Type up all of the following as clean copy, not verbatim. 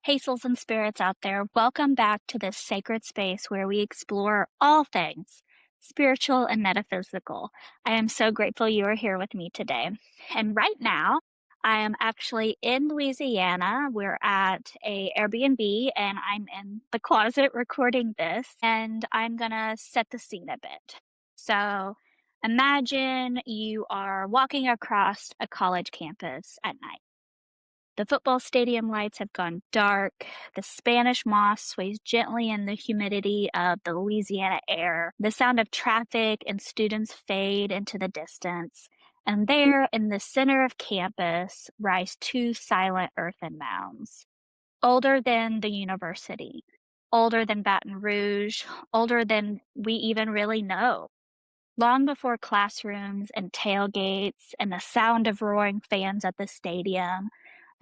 Hey, souls and spirits out there, welcome back to this sacred space where we explore all things spiritual and metaphysical. I am so grateful you are here with me today. And right now, I am actually in Louisiana. We're at a Airbnb and I'm in the closet recording this, and I'm going to set the scene a bit. So, imagine you are walking across a college campus at night. The football stadium lights have gone dark. The Spanish moss sways gently in the humidity of the Louisiana air. The sound of traffic and students fade into the distance. And there, in the center of campus, rise two silent earthen mounds, older than the university, older than Baton Rouge, older than we even really know. Long before classrooms and tailgates and the sound of roaring fans at the stadium,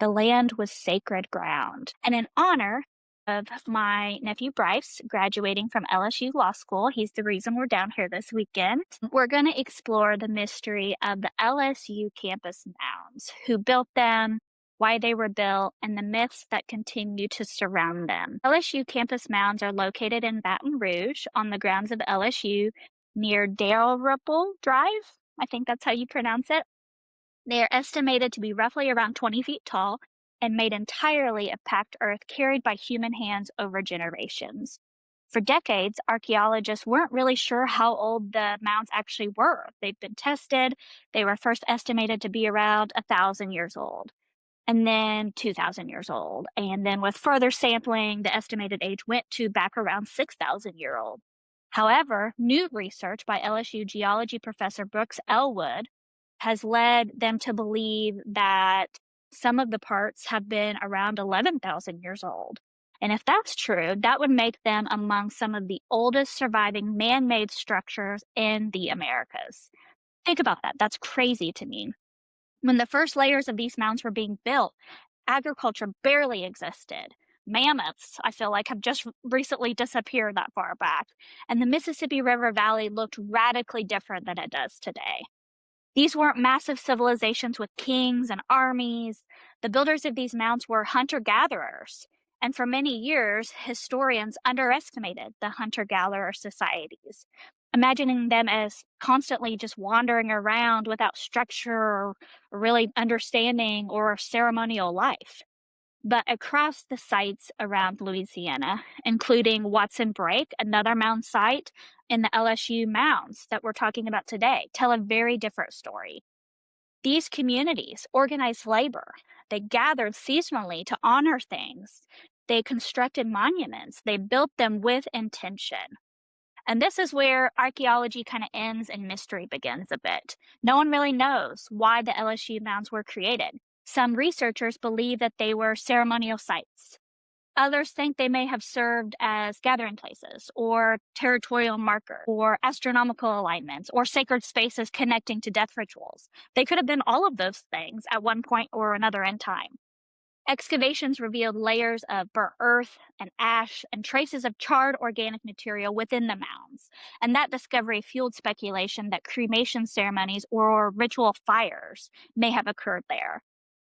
the land was sacred ground. And in honor of my nephew Bryce graduating from LSU Law School, he's the reason we're down here this weekend. We're going to explore the mystery of the LSU campus mounds, who built them, why they were built, and the myths that continue to surround them. LSU campus mounds are located in Baton Rouge on the grounds of LSU near Dalrymple Drive. I think that's how you pronounce it. They are estimated to be roughly around 20 feet tall and made entirely of packed earth carried by human hands over generations. For decades, archaeologists weren't really sure how old the mounds actually were. They've been tested. They were first estimated to be around 1,000 years old, and then 2,000 years old. And then with further sampling, the estimated age went to back around 6,000-year old. However, new research by LSU geology professor Brooks Elwood has led them to believe that some of the parts have been around 11,000 years old. And if that's true, that would make them among some of the oldest surviving man-made structures in the Americas. Think about that. That's crazy to me. When the first layers of these mounds were being built, agriculture barely existed. Mammoths, I feel like, have just recently disappeared that far back, and the Mississippi River Valley looked radically different than it does today. These weren't massive civilizations with kings and armies. The builders of these mounds were hunter-gatherers, and for many years, historians underestimated the hunter-gatherer societies, imagining them as constantly just wandering around without structure or really understanding or ceremonial life. But across the sites around Louisiana, including Watson Brake, another mound site, and the LSU Mounds that we're talking about today, tell a very different story. These communities organized labor. They gathered seasonally to honor things. They constructed monuments. They built them with intention. And this is where archaeology kind of ends and mystery begins a bit. No one really knows why the LSU mounds were created. Some researchers believe that they were ceremonial sites. Others think they may have served as gathering places, or territorial markers, or astronomical alignments, or sacred spaces connecting to death rituals. They could have been all of those things at one point or another in time. Excavations revealed layers of burnt earth and ash and traces of charred organic material within the mounds. And that discovery fueled speculation that cremation ceremonies or ritual fires may have occurred there.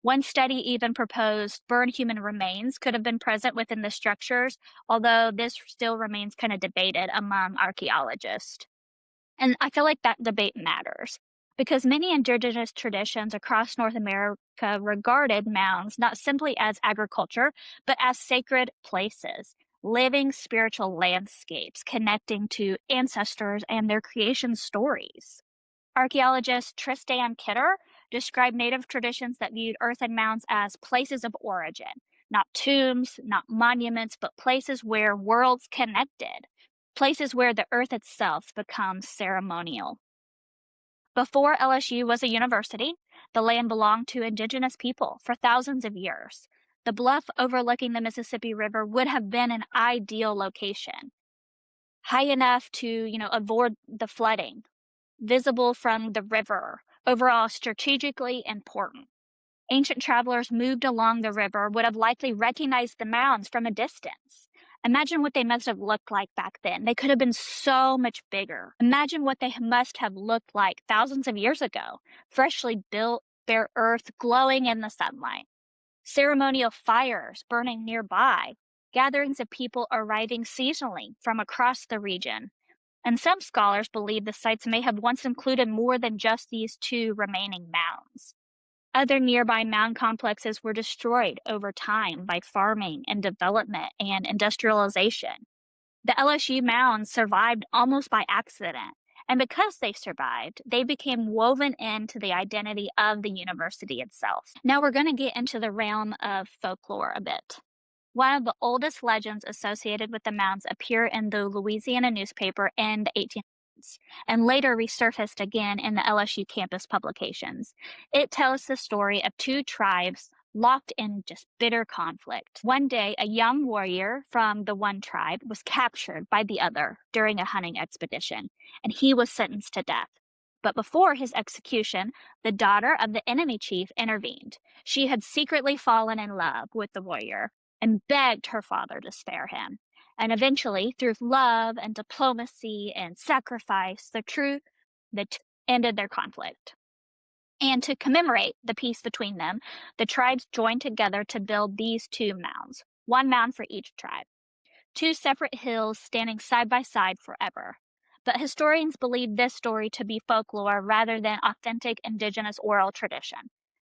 One study even proposed burned human remains could have been present within the structures, although this still remains kind of debated among archaeologists. And I feel like that debate matters because many indigenous traditions across North America regarded mounds not simply as agriculture, but as sacred places, living spiritual landscapes connecting to ancestors and their creation stories. Archaeologist Tristan Kidder described native traditions that viewed earthen mounds as places of origin, not tombs, not monuments, but places where worlds connected, places where the earth itself becomes ceremonial. Before LSU was a university, the land belonged to indigenous people for thousands of years. The bluff overlooking the Mississippi River would have been an ideal location, high enough to, avoid the flooding, visible from the river, overall strategically important. Ancient travelers moved along the river would have likely recognized the mounds from a distance. Imagine what they must have looked like back then. They could have been so much bigger. Imagine what they must have looked like thousands of years ago, freshly built, bare earth glowing in the sunlight. ceremonial fires burning nearby, gatherings of people arriving seasonally from across the region. And some scholars believe the sites may have once included more than just these two remaining mounds. Other nearby mound complexes were destroyed over time by farming and development and industrialization. The LSU Mounds survived almost by accident, and because they survived, they became woven into the identity of the university itself. Now we're going to get into the realm of folklore a bit. One of the oldest legends associated with the mounds appear in the Louisiana newspaper in the 1800s and later resurfaced again in the LSU campus publications. It tells the story of two tribes locked in just bitter conflict. One day, a young warrior from the one tribe was captured by the other during a hunting expedition, and he was sentenced to death. But before his execution, the daughter of the enemy chief intervened. She had secretly fallen in love with the warrior and begged her father to spare him. And eventually, through love and diplomacy and sacrifice, the two ended their conflict. And to commemorate the peace between them, the tribes joined together to build these two mounds, one mound for each tribe, two separate hills standing side by side forever. But historians believe this story to be folklore rather than authentic indigenous oral tradition.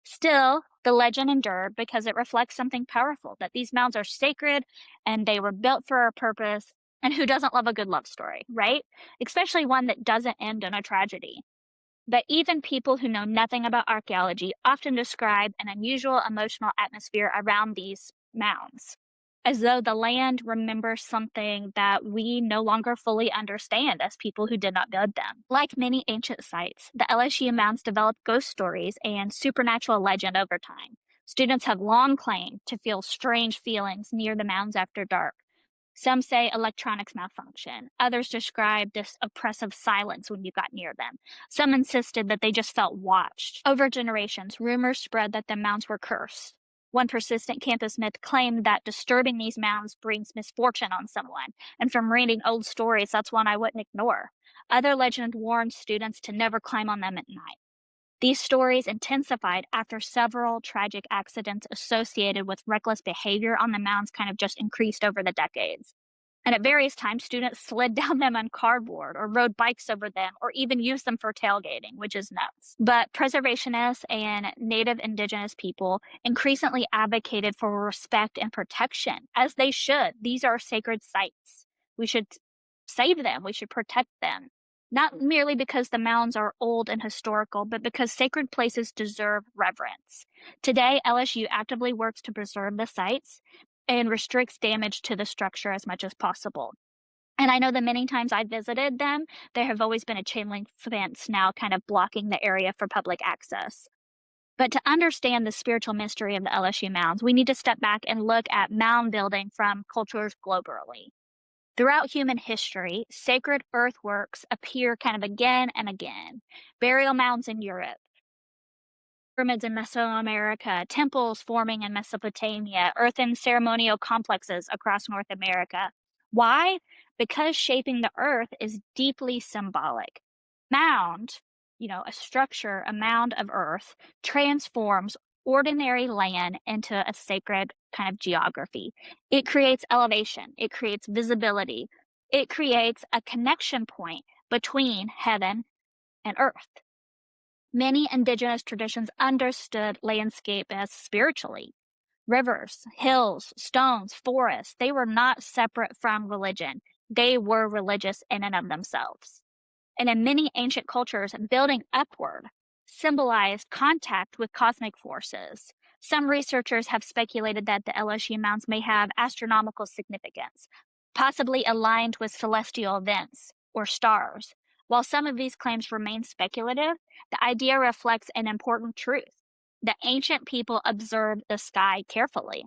Still, the legend endured because it reflects something powerful, that these mounds are sacred and they were built for a purpose. And who doesn't love a good love story, right? Especially one that doesn't end in a tragedy. But even people who know nothing about archaeology often describe an unusual emotional atmosphere around these mounds, as though the land remembers something that we no longer fully understand as people who did not build them. Like many ancient sites, the LSU mounds developed ghost stories and supernatural legend over time. Students have long claimed to feel strange feelings near the mounds after dark. Some say electronics malfunction. Others described this oppressive silence when you got near them. Some insisted that they just felt watched. Over generations, rumors spread that the mounds were cursed. One persistent campus myth claimed that disturbing these mounds brings misfortune on someone, and from reading old stories, that's one I wouldn't ignore. Other legends warned students to never climb on them at night. These stories intensified after several tragic accidents associated with reckless behavior on the mounds kind of just increased over the decades. And at various times, students slid down them on cardboard or rode bikes over them or even used them for tailgating, which is nuts. But preservationists and native indigenous people increasingly advocated for respect and protection, as they should. These are sacred sites. We should save them. We should protect them. Not merely because the mounds are old and historical, but because sacred places deserve reverence. Today, LSU actively works to preserve the sites and restricts damage to the structure as much as possible. And I know that many times I visited them, there have always been a chain link fence now kind of blocking the area for public access. But to understand the spiritual mystery of the LSU mounds, we need to step back and look at mound building from cultures globally. Throughout human history, sacred earthworks appear kind of again and again. Burial mounds in Europe, pyramids in Mesoamerica, temples forming in Mesopotamia, earthen ceremonial complexes across North America. Why? Because shaping the earth is deeply symbolic. Mound, a structure, a mound of earth, transforms ordinary land into a sacred kind of geography. It creates elevation, it creates visibility, it creates a connection point between heaven and earth. Many indigenous traditions understood landscape as spiritually. Rivers, hills, stones, forests, they were not separate from religion. They were religious in and of themselves. And in many ancient cultures, building upward symbolized contact with cosmic forces. Some researchers have speculated that the LSU mounds may have astronomical significance, possibly aligned with celestial events or stars. While some of these claims remain speculative, the idea reflects an important truth. The ancient people observed the sky carefully.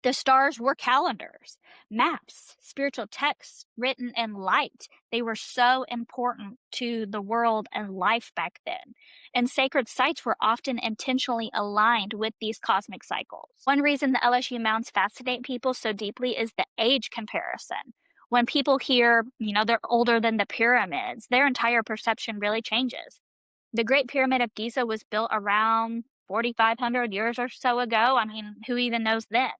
The stars were calendars, maps, spiritual texts written in light. They were so important to the world and life back then. And sacred sites were often intentionally aligned with these cosmic cycles. One reason the LSU mounds fascinate people so deeply is the age comparison. When people hear, they're older than the pyramids, their entire perception really changes. The Great Pyramid of Giza was built around 4,500 years or so ago. I mean, who even knows then?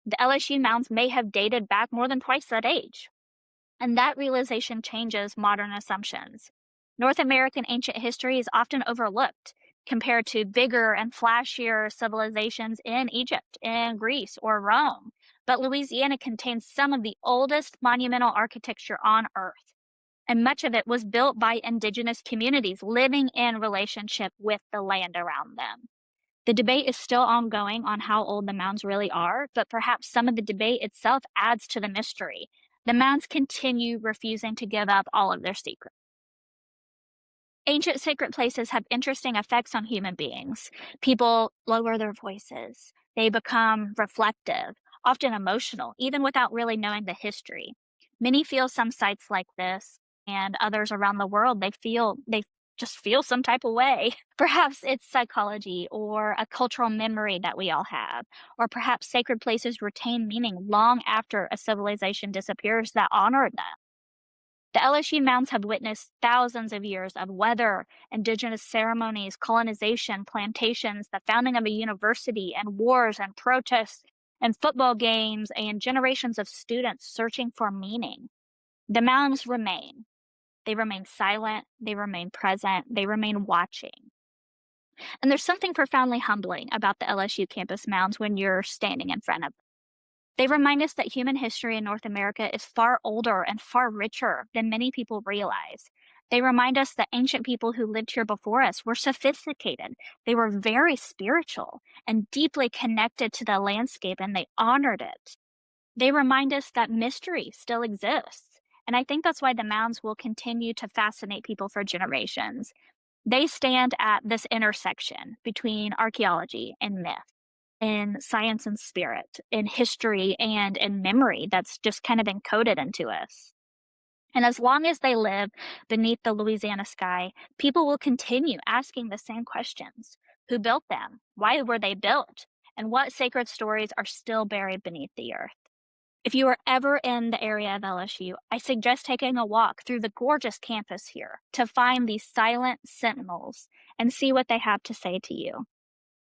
The LSU mounds may have dated back more than twice that age. And that realization changes modern assumptions. North American ancient history is often overlooked compared to bigger and flashier civilizations in Egypt, in Greece, or Rome. But Louisiana contains some of the oldest monumental architecture on Earth, and much of it was built by indigenous communities living in relationship with the land around them. The debate is still ongoing on how old the mounds really are, but perhaps some of the debate itself adds to the mystery. The mounds continue refusing to give up all of their secrets. Ancient sacred places have interesting effects on human beings. People lower their voices. They become reflective, often emotional, even without really knowing the history. Many feel some sites like this, and others around the world, they just feel some type of way. Perhaps it's psychology or a cultural memory that we all have, or perhaps sacred places retain meaning long after a civilization disappears that honored them. The LSU Mounds have witnessed thousands of years of weather, indigenous ceremonies, colonization, plantations, the founding of a university, and wars and protests, and football games, and generations of students searching for meaning. The mounds remain. They remain silent, they remain present, they remain watching. And there's something profoundly humbling about the LSU campus mounds when you're standing in front of them. They remind us that human history in North America is far older and far richer than many people realize. They remind us that ancient people who lived here before us were sophisticated. They were very spiritual and deeply connected to the landscape, and they honored it. They remind us that mystery still exists. And I think that's why the mounds will continue to fascinate people for generations. They stand at this intersection between archaeology and myth, in science and spirit, in history and in memory that's just kind of encoded into us. And as long as they live beneath the Louisiana sky, people will continue asking the same questions. Who built them? Why were they built? And what sacred stories are still buried beneath the earth? If you are ever in the area of LSU, I suggest taking a walk through the gorgeous campus here to find these silent sentinels and see what they have to say to you.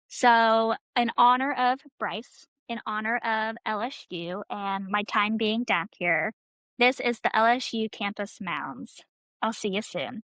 So, in honor of Bryce, in honor of LSU, and my time being down here, this is the LSU Campus Mounds. I'll see you soon.